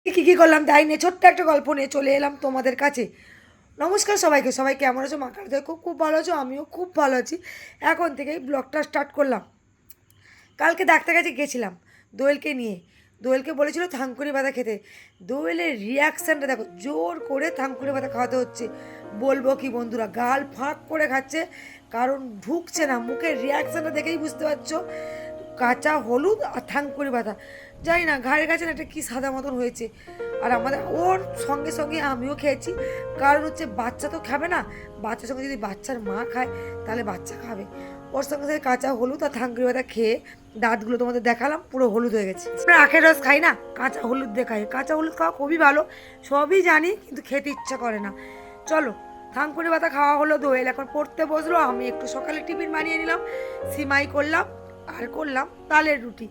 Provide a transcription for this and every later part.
কী করলাম তাই নিয়ে ছোট্ট একটা গল্প নিয়ে চলে এলাম তোমাদের কাছে। নমস্কার সবাইকে, সবাই কেমন আছো? মা কালীদের খুব খুব ভালো আছো, আমিও খুব ভালো আছি। এখন থেকেই ব্লগটা স্টার্ট করলাম। কালকে ডাক্তার কাছে গেছিলাম দোয়েলকে নিয়ে। দোয়েলকে বলেছিল থানকুনি পাতা খেতে। দোয়েলের রিয়াকশানটা দেখো, জোর করে থানকুনি পাতা খাওয়াতে হচ্ছে। বলবো কি বন্ধুরা, গাল ফাঁক করে খাচ্ছে, কারণ ঢুকছে না। মুখের রিয়াকশানটা দেখেই বুঝতে পারছো, কাঁচা হলুদ আর থানকুনি পাতা। জানি না ঘাড়ের কাছে না একটা কী সাদা মতন হয়েছে। আর আমাদের ওর সঙ্গে সঙ্গে আমিও খেয়েছি, কারণ হচ্ছে বাচ্চা তো খাবে না। বাচ্চার সঙ্গে যদি বাচ্চার মা খায় তাহলে বাচ্চা খাবে। ওর সঙ্গে সঙ্গে কাঁচা হলুদ আর থানকুনি পাতা খেয়ে দাঁতগুলো তোমাদের দেখালাম পুরো হলুদ হয়ে গেছে। আমরা আখের রস খাই না, কাঁচা হলুদ দিয়ে খাই। কাঁচা হলুদ খাওয়া খুবই ভালো, সবই জানি, কিন্তু খেতে ইচ্ছা করে না। চলো, থানকুনি পাতা খাওয়া হলো, দোয়েল এখন পড়তে বসলো, আমি একটু সকালে টিফিন বানিয়ে নিলাম, সিমাই করলাম আর করলাম তালের রুটি।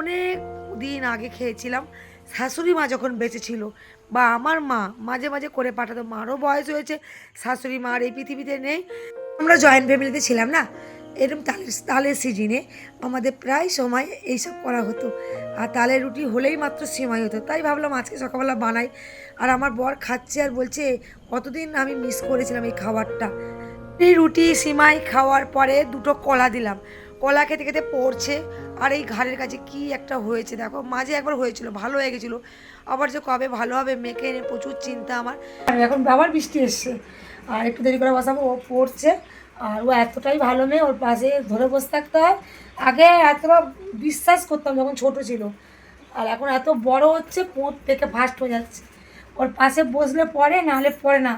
অনেক দিন আগে খেয়েছিলাম, শাশুড়ি মা যখন বেঁচে ছিল, বা আমার মা মাঝে মাঝে করে পাঠাতো। মারও বয়স হয়েছে, শাশুড়ি মা আর এই পৃথিবীতে নেই। আমরা জয়েন্ট ফ্যামিলিতে ছিলাম না, এরকম তালের সিজনে আমাদের প্রায় সময় এইসব করা হতো। আর তালের রুটি হলেই মাত্র সিমাই হতো, তাই ভাবলাম আজকে সকালবেলা বানাই। আর আমার বর খাচ্ছে আর বলছে কতদিন আমি মিস করেছিলাম এই খাবারটা। এই রুটি সিমাই খাওয়ার পরে দুটো কলা দিলাম, কলা খেতে খেতে পড়ছে। আর এই ঘাড়ের কাছে কি একটা হয়েছে দেখো, মাঝে একবার হয়েছিল, ভালো হয়ে গেছিলো, আবার যে কবে ভালো হবে মেয়েকে এনে প্রচুর চিন্তা আমার। এখন আবার বৃষ্টি এসছে, আর একটু দেরি করে বসাবো, ও পড়ছে। আর ও এতটাই ভালো মেয়ে, ওর পাশে ধরে বসে থাকতে হয়। আগে এতটা বিশ্বাস করতাম যখন ছোট ছিল, আর এখন এত বড় হচ্ছে, পোঁত থেকে ফার্স্ট হয়ে যাচ্ছে। ওর পাশে বসলে পড়ে, নাহলে পড়ে না।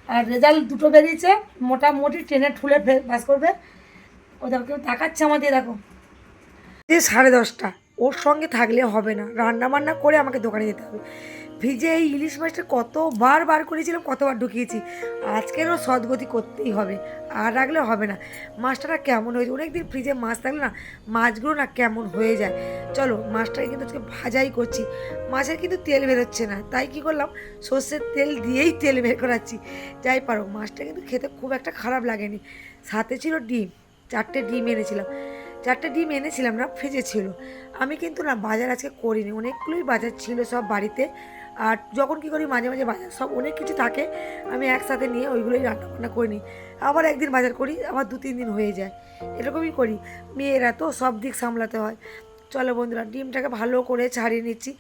আর রেজাল্ট দুটো বেরিয়েছে, মোটামুটি ট্রেনে ঠুলে পাস করবে। ও দেখো কেউ তাকাচ্ছে আমাদের, দেখো যে 10:30। ওর সঙ্গে থাকলে হবে না, রান্না বান্না করে আমাকে দোকানে যেতে হবে। ফ্রিজে এই ইলিশ মাছটা কতবার বার করেছিলাম, কতবার ঢুকিয়েছি। আজকেরও সদ্গতি করতেই হবে, আর রাখলে হবে না। মাছটা কেমন হয়েছে, অনেকদিন ফ্রিজে মাছ থাকলে না মাছগুলো না কেমন হয়ে যায়। চলো, মাছটাকে কিন্তু আজকে ভাজাই করছি। মাছের কিন্তু তেল বেরোচ্ছে না, তাই কি করলাম, সর্ষের তেল দিয়েই তেল বের করাচ্ছি। যাই পারো, মাছটা কিন্তু খেতে খুব একটা খারাপ লাগেনি। সাথে ছিল ডিম, 4টে ডিম এনেছিলাম। 4টে ডিম এনেছিলাম না, ফ্রিজে ছিল। আমি কিন্তু না বাজার আজকে করিনি, অনেকগুলোই বাজার ছিল সব বাড়িতে। আর যখন কী করি, মাঝে মাঝে বাজার সব অনেক কিছু থাকে, আমি একসাথে নিয়ে ওইগুলোই রান্নাবান্না করে নিই। আবার একদিন বাজার করি, আমার 2-3 দিন হয়ে যায়, এরকমই করি। মেয়েরা তো সব দিক সামলাতে হয়। চলো বন্ধুরা, ডিমটাকে ভালো করে ছাড়িয়ে নিচ্ছি।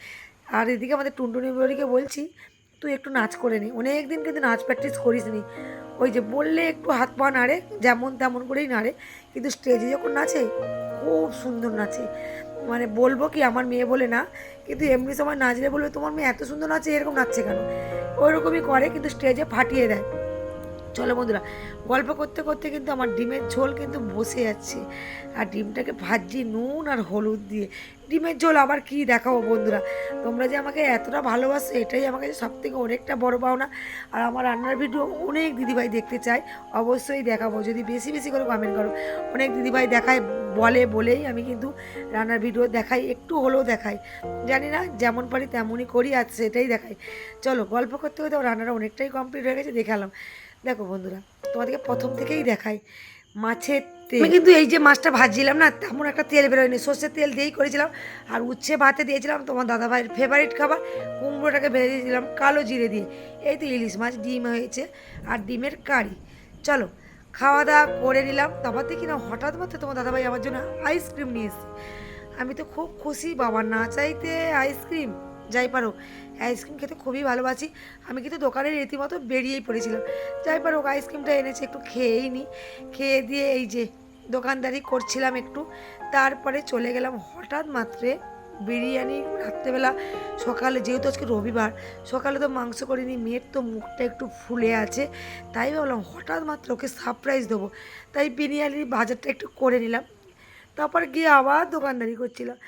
আর এদিকে আমাদের টুনটুনি বড়িকে বলছি তুই একটু নাচ করে নি, অনেক দিন কিন্তু নাচ প্র্যাকটিস করিস নি। ওই যে বললে একটু হাত পা নাড়ে, যেমন তেমন করেই নাড়ে, কিন্তু স্টেজে যখন নাচে খুব সুন্দর নাচে। মানে বলবো কি, আমার মেয়ে বলে না, কিন্তু এমনি সময় নাচলে বলবে তোমার মেয়ে এত সুন্দর নাচে, এরকম নাচছে কেন। ওইরকমই করে, কিন্তু স্টেজে ফাটিয়ে দেয়। চলো বন্ধুরা, গল্প করতে করতে কিন্তু আমার ডিমের ঝোল কিন্তু বসে যাচ্ছে। আর ডিমটাকে ভাজি নুন আর হলুদ দিয়ে। ডিমের ঝোল আবার কি দেখাবো বন্ধুরা, তোমরা যে আমাকে এতটা ভালোবাসো, এটাই আমার কাছে সবথেকে অনেকটা বড় পাওনা। আর আমার রান্নার ভিডিও অনেক দিদিভাই দেখতে চায়, অবশ্যই দেখাবো, যদি বেশি বেশি করে কমেন্ট করো। অনেক দিদিভাই দেখায়, বলেই আমি কিন্তু রান্নার ভিডিও দেখাই, একটু হলেও দেখাই। জানি না, যেমন পারি তেমনই করি, আর সেটাই দেখাই। চলো, গল্প করতে করতে রান্নাটা অনেকটাই কমপ্লিট হয়ে গেছে, দেখালাম। দেখো বন্ধুরা, তোমাদেরকে প্রথম থেকেই দেখাই মাছের তেল। আমি কিন্তু এই যে মাছটা ভাজছিলাম না, তেমন একটা তেল বেরোয়নি, সর্ষের তেল দিয়েই করেছিলাম। আর উচ্ছে ভাতে দিয়েছিলাম তোমার দাদাভাইয়ের ফেভারিট খাবার, কুমড়োটাকে ভেজে দিয়েছিলাম কালো জিরে দিয়ে। এই তো ইলিশ মাছ, ডিম হয়েছে আর ডিমের কারি। চলো, খাওয়া দাওয়া করে নিলাম। তারপর দেখি না, হঠাৎ মাত্র তোমার দাদাভাই আমার জন্য আইসক্রিম নিয়ে এসেছে। আমি তো খুব খুশি, বাবা না চাইতে আইসক্রিম। যাই পারো, আইসক্রিম খেতে খুবই ভালোবাসি। আমি কিন্তু দোকানের রীতিমতো বেরিয়েই পড়েছিলাম। যাই পারো, আইসক্রিমটা এনেছে, একটু খেয়েই নি। খেয়ে দিয়ে এই যে দোকানদারি করছিলাম একটু, তারপরে চলে গেলাম হঠাৎ মাত্রে বিরিয়ানি। রাত্রেবেলা, সকালে যেহেতু আজকে রবিবার, সকালে তো মাংস করিনি, মেয়ের তো মুখটা একটু ফুলে আছে, তাই ভাবলাম হঠাৎ মাত্র ওকে সারপ্রাইজ দেবো, তাই বিরিয়ানির বাজারটা একটু করে নিলাম। তারপর গিয়ে আবার দোকানদারি করছিলাম।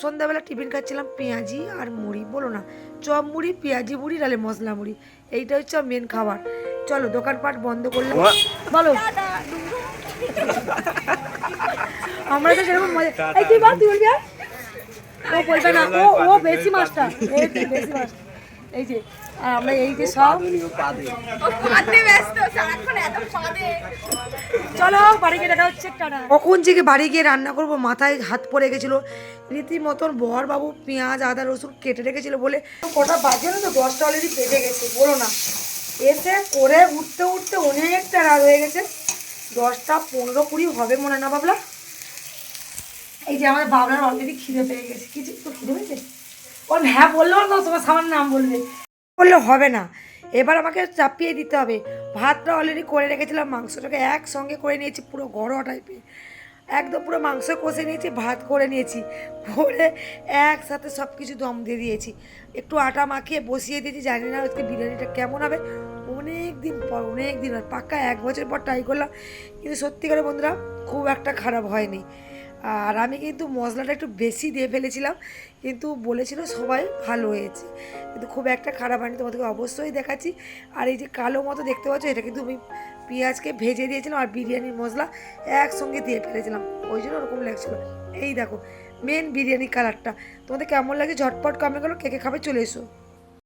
সন্ধ্যাবেলা টিফিন খাচ্ছিলাম পেঁয়াজি আর মুড়ি, বলো না, চপ মুড়ি, পেঁয়াজি মুড়ি, নাহলে মশলা মুড়ি, এইটা হচ্ছে মেন খাবার। চলো, দোকানপাট বন্ধ করলাম। বলো, আমরা তো সেরকম মজা, এই তুই বল, তুই বলবি। ও বলবে না, ও বেশি মাছটা, বেশি মাছ। এই যে আর আমরা এই যে সব চলো বাড়ি গিয়ে দেখা হচ্ছে টাটা। কখন থেকে বাড়ি গিয়ে রান্না করব মাথায় হাত পড়ে গেছিলো রীতিমতন বর বাবু পেঁয়াজ আদা রসুন কেটে রেখেছিল বলে কটা বাজে না তো 10টা অলরেডি বেজে গেছে বলো না। এসে করে উঠতে উঠতে অনেকটা রাত হয়ে গেছে 10টা 15-20 হবে মনে না বাবলা। এই যে আমার বাবলার অলরেডি খিদে পেয়ে গেছে কিছু তো খিদে পেয়েছে ওর হ্যাঁ বললেও না তোমার সামান্য নাম বলবে বললে হবে না এবার আমাকে চাপিয়ে দিতে হবে। ভাতটা অলরেডি করে রেখেছিলাম মাংসটাকে একসঙ্গে করে নিয়েছি পুরো ঘরোয়া টাইপের একদম পুরো মাংস কষে নিয়েছি ভাত করে নিয়েছি করে একসাথে সব কিছু দম দিয়ে দিয়েছি একটু আটা মাখিয়ে বসিয়ে দিয়েছি জানি না আজকে বিরিয়ানিটা কেমন হবে অনেক দিন পর পাক্কা 1 বছর পর ট্রাই করলাম কিন্তু সত্যি করে বন্ধুরা খুব একটা খারাপ হয়নি। আর আমি কিন্তু মশলাটা একটু বেশি দিয়ে ফেলেছিলাম কিন্তু বলেছিল সবাই ভালো হয়েছে কিন্তু খুব একটা খারাপ হয়নি তোমাদেরকে অবশ্যই দেখাচ্ছি। আর এই যে কালো মতো দেখতে পাচ্ছ এটা কিন্তু আমি পেঁয়াজকে ভেজে দিয়েছিলাম আর বিরিয়ানির মশলা একসঙ্গে দিয়ে ফেলেছিলাম ওই জন্য ওরকম লাগছিলো। এই দেখো মেন বিরিয়ানি কালারটা তোমাদের কেমন লাগে ঝটপট কমে গেলো কে কে খাবে চলে এসো।